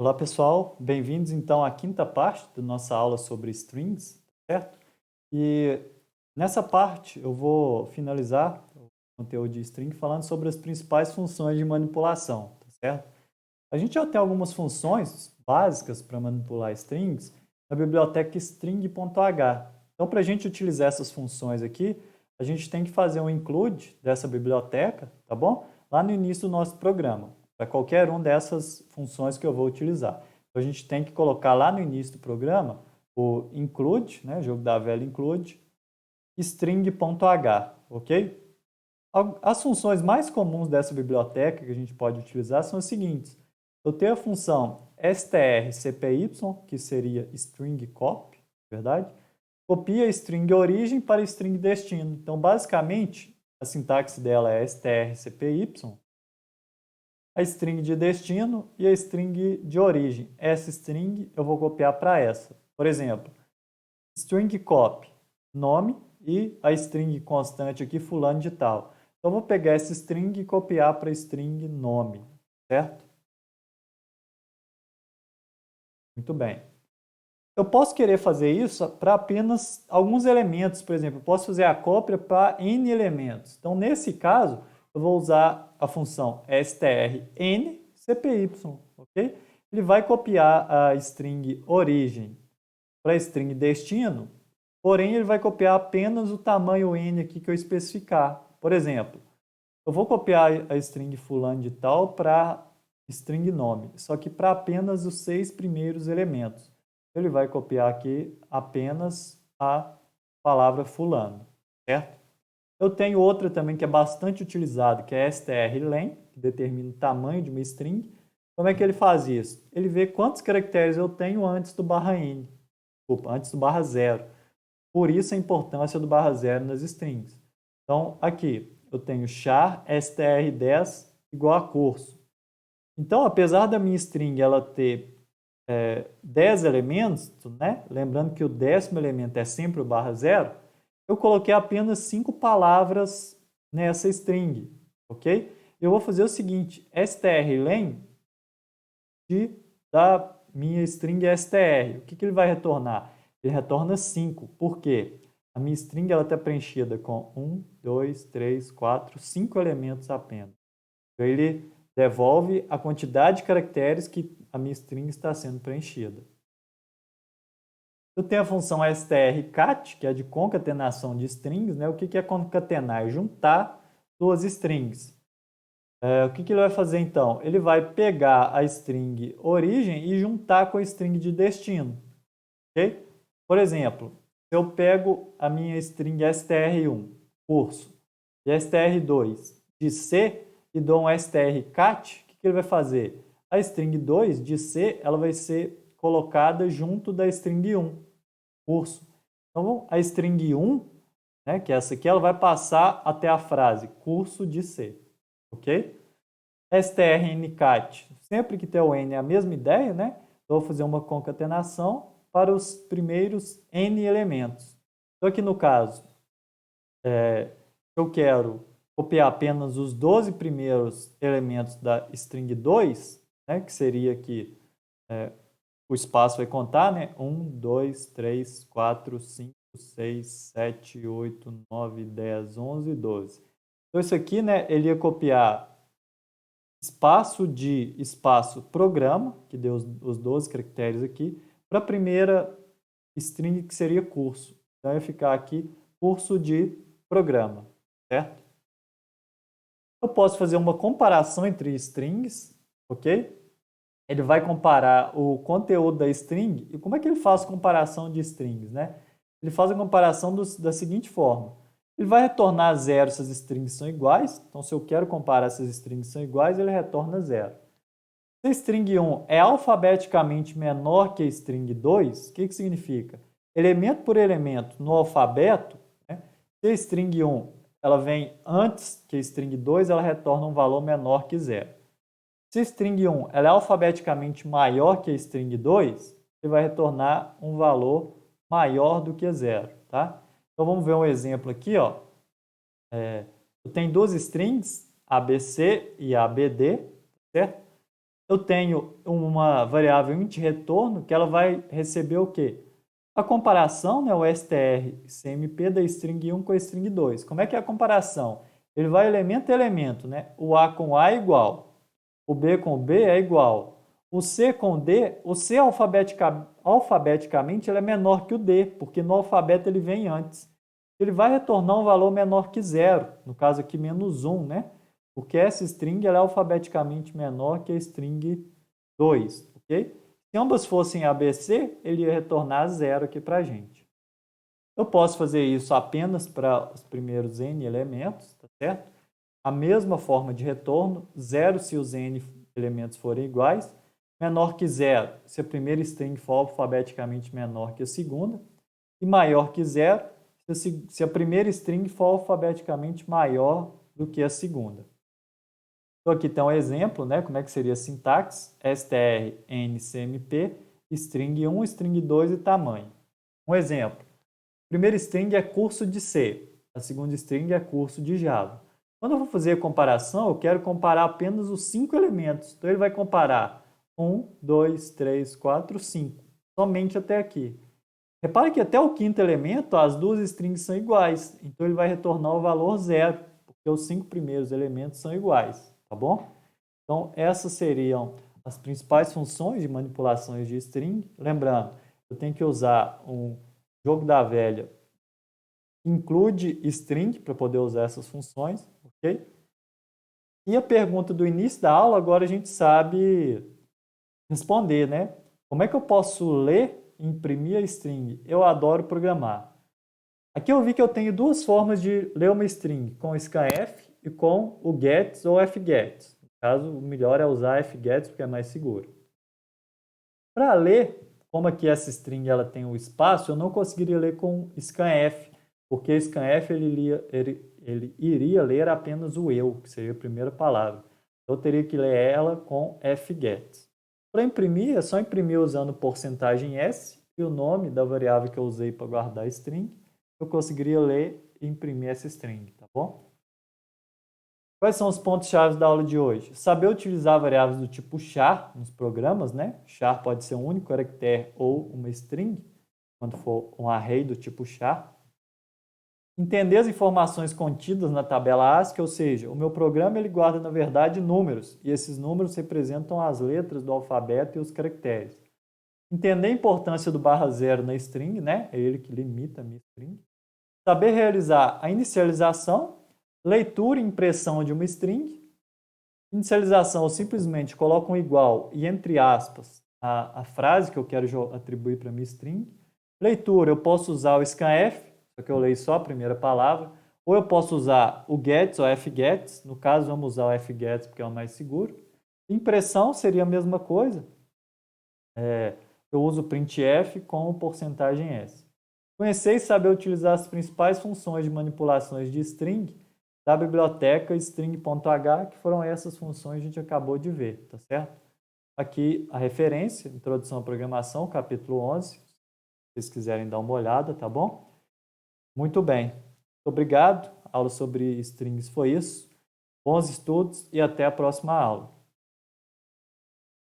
Olá pessoal, bem-vindos então à quinta parte da nossa aula sobre strings, certo? E nessa parte eu vou finalizar o conteúdo de string falando sobre as principais funções de manipulação, tá certo? A gente já tem algumas funções básicas para manipular strings na biblioteca string.h. Então, para a gente utilizar essas funções aqui, a gente tem que fazer um include dessa biblioteca, tá bom? Lá no início do nosso programa, para qualquer uma dessas funções que eu vou utilizar. Então, a gente tem que colocar lá no início do programa o include, né, jogo da velha include, string.h, ok? As funções mais comuns dessa biblioteca que a gente pode utilizar são as seguintes. Eu tenho a função strcpy, que seria string copy, verdade? Copia a string origem para a string destino. Então, basicamente, a sintaxe dela é strcpy, a string de destino e a string de origem. Essa string eu vou copiar para essa. Por exemplo, string copy, nome, e a string constante aqui, fulano de tal. Então, eu vou pegar essa string e copiar para a string nome, certo? Muito bem. Eu posso querer fazer isso para apenas alguns elementos, por exemplo, eu posso fazer a cópia para n elementos. Então, nesse caso, eu vou usar a função strncpy, ok? Ele vai copiar a string origem para a string destino, porém ele vai copiar apenas o tamanho n aqui que eu especificar. Por exemplo, eu vou copiar a string fulano de tal para string nome, só que para apenas os 6 primeiros elementos. Ele vai copiar aqui apenas a palavra fulano, certo? Eu tenho outra também que é bastante utilizada, que é strlen, que determina o tamanho de uma string. Como é que ele faz isso? Ele vê quantos caracteres eu tenho antes do barra n, desculpa, antes do barra zero. Por isso a importância do barra zero nas strings. Então, aqui, eu tenho char str10 igual a curso. Então, apesar da minha string ela ter 10 elementos, né? Lembrando que o 10º elemento é sempre o barra zero, eu coloquei apenas 5 palavras nessa string, ok? Eu vou fazer o seguinte, strlen da minha string str, o que ele vai retornar? Ele retorna 5, por quê? A minha string está preenchida com 1, 2, 3, 4, 5 elementos apenas. Então, ele devolve a quantidade de caracteres que a minha string está sendo preenchida. Eu tenho a função strcat, que é de concatenação de strings, né? O que é concatenar? É juntar duas strings. O que ele vai fazer então? Ele vai pegar a string origem e juntar com a string de destino. Okay? Por exemplo, se eu pego a minha string str1, curso, e str2 de C e dou um strcat, o que ele vai fazer? A string 2 de C ela vai ser colocada junto da string 1, curso. Então, a string 1, né, que é essa aqui, ela vai passar até a frase curso de C. Ok? strncat, sempre que tem o n é a mesma ideia, né? Eu vou fazer uma concatenação para os primeiros n elementos. Então, aqui no caso, eu quero copiar apenas os 12 primeiros elementos da string 2, né, que seria aqui, o espaço vai contar, né? 1, 2, 3, 4, 5, 6, 7, 8, 9, 10, 11, 12. Então, isso aqui, né, ele ia copiar espaço de espaço programa, que deu os 12 caracteres aqui, para a primeira string que seria curso. Então, ia ficar aqui curso de programa, certo? Eu posso fazer uma comparação entre strings, ok? Ele vai comparar o conteúdo da string. E como é que ele faz comparação de strings, né? Ele faz a comparação da seguinte forma. Ele vai retornar zero se as strings são iguais. Então, se eu quero comparar se as strings são iguais, ele retorna zero. Se a string 1 é alfabeticamente menor que a string 2, o que significa? Elemento por elemento no alfabeto, né? Se a string 1 ela vem antes que a string 2, ela retorna um valor menor que zero. Se a string 1 ela é alfabeticamente maior que a string 2, ele vai retornar um valor maior do que zero. Tá? Então, vamos ver um exemplo aqui. Ó. Eu tenho duas strings, ABC e ABD, certo? eu tenho uma variável int retorno que ela vai receber o quê? A comparação, né, o str-cmp da string 1 com a string 2. Como é que é a comparação? Ele vai elemento a elemento, né? O A com A é igual, o B com B é igual, o C com D, o C alfabeticamente ele é menor que o D, porque no alfabeto ele vem antes. Ele vai retornar um valor menor que zero, no caso aqui menos 1, né? Porque essa string ela é alfabeticamente menor que a string 2, ok? Se ambas fossem ABC, ele ia retornar zero aqui para a gente. Eu posso fazer isso apenas para os primeiros n elementos, tá certo? A mesma forma de retorno, zero se os n elementos forem iguais, menor que zero se a primeira string for alfabeticamente menor que a segunda, e maior que zero se a primeira string for alfabeticamente maior do que a segunda. Então aqui tem um exemplo, né? Como é que seria a sintaxe, strncmp, string 1, string 2 e tamanho. Um exemplo, a primeira string é curso de C, a segunda string é curso de Java. Quando eu vou fazer a comparação, eu quero comparar apenas os 5 elementos. Então ele vai comparar 1, 2, 3, 4, 5, somente até aqui. Repare que até o quinto elemento, as duas strings são iguais, então ele vai retornar o valor zero, porque os 5 primeiros elementos são iguais. Tá bom? Então, essas seriam as principais funções de manipulações de string. Lembrando, eu tenho que usar um jogo da velha include string para poder usar essas funções, ok? E a pergunta do início da aula, agora a gente sabe responder, né? Como é que eu posso ler e imprimir a string? Eu adoro programar. Aqui eu vi que eu tenho duas formas de ler uma string, com o scanf e com o gets ou fgets. No caso, o melhor é usar fgets porque é mais seguro. Para ler, como aqui essa string ela tem o espaço, eu não conseguiria ler com scanf, porque scanf ele iria ler apenas o eu, que seria a primeira palavra. Eu teria que ler ela com fgets. Para imprimir, é só imprimir usando porcentagem %s e o nome da variável que eu usei para guardar a string. Eu conseguiria ler e imprimir essa string, tá bom? Quais são os pontos-chave da aula de hoje? Saber utilizar variáveis do tipo char nos programas, né? Char pode ser um único caractere ou uma string, quando for um array do tipo char. Entender as informações contidas na tabela ASCII, ou seja, o meu programa ele guarda, na verdade, números, e esses números representam as letras do alfabeto e os caracteres. Entender a importância do /0 na string, né? É ele que limita a minha string. Saber realizar a inicialização, leitura e impressão de uma string. Inicialização, eu simplesmente coloco um igual e entre aspas a frase que eu quero atribuir para a minha string. Leitura, eu posso usar o scanf, só que eu leio só a primeira palavra, ou eu posso usar o gets ou fgets, no caso vamos usar o fgets porque é o mais seguro. Impressão seria a mesma coisa, eu uso o printf com o porcentagem %s. Conhecer e saber utilizar as principais funções de manipulações de string da biblioteca string.h, que foram essas funções que a gente acabou de ver, tá certo? Aqui a referência, Introdução à Programação, capítulo 11, se vocês quiserem dar uma olhada, tá bom? Muito bem. Muito obrigado. A aula sobre strings foi isso. Bons estudos e até a próxima aula.